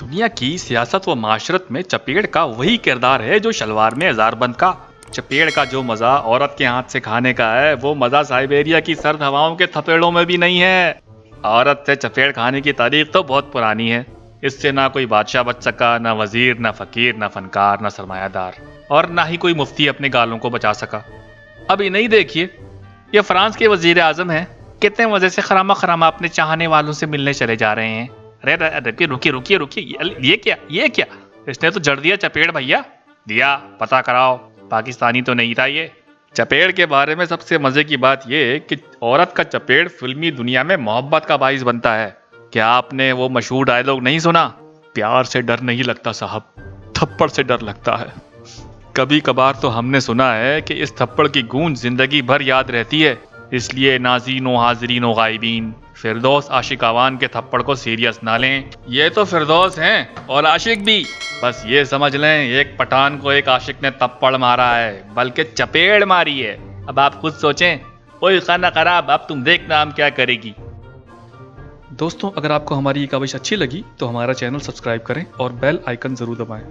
दुनिया की सियासत व माशरत में चपेड़ का वही किरदार है जो शलवार में हजारबंद का। चपेड़ का जो मजा औरत के हाथ से खाने का है वो मजा साइबेरिया की सर्द हवाओं के थपेड़ों में भी नहीं है। औरत से चपेड़ खाने की तारीख तो बहुत पुरानी है। इससे ना कोई बादशाह बच सका, ना वजीर, ना फकीर, ना फनकार, ना सरमायादार, और ना ही कोई मुफ्ती अपने गालों को बचा सका। अभी नहीं देखिए, ये फ्रांस के वजीर आजम हैं, कितने मजे से खरामा खरामा अपने चाहने वालों से मिलने चले जा रहे हैं। अरे रुकिए रुकिए रुकिए, ये क्या, इसने तो जड़ दिया चपेड़ भैया। दिया, पता कराओ, पाकिस्तानी तो नहीं था ये। चपेड़ के बारे में सबसे मजे की बात ये कि औरत का चपेड़ फिल्मी दुनिया में मोहब्बत का बाइस बनता है। क्या आपने वो मशहूर डायलॉग नहीं सुना? प्यार से डर नहीं लगता साहब, थप्पड़ से डर लगता है। कभी कभार तो हमने सुना है कि इस थप्पड़ की गूंज जिंदगी भर याद रहती है। इसलिए नाज़रीन हाज़रीन गायबीन, फिरदौस आशिक आवान के थप्पड़ को सीरियस ना लें। ये तो फिरदौस हैं और आशिक भी। बस ये समझ लें, एक पठान को एक आशिक ने थप्पड़ मारा है, बल्कि चपेड़ मारी है। अब आप खुद सोचें। ओए खाना खराब, अब तुम देखना हम क्या करेगी। दोस्तों, अगर आपको हमारी ये काविश अच्छी लगी तो हमारा चैनल सब्सक्राइब करें और बेल आइकन ज़रूर दबाएं।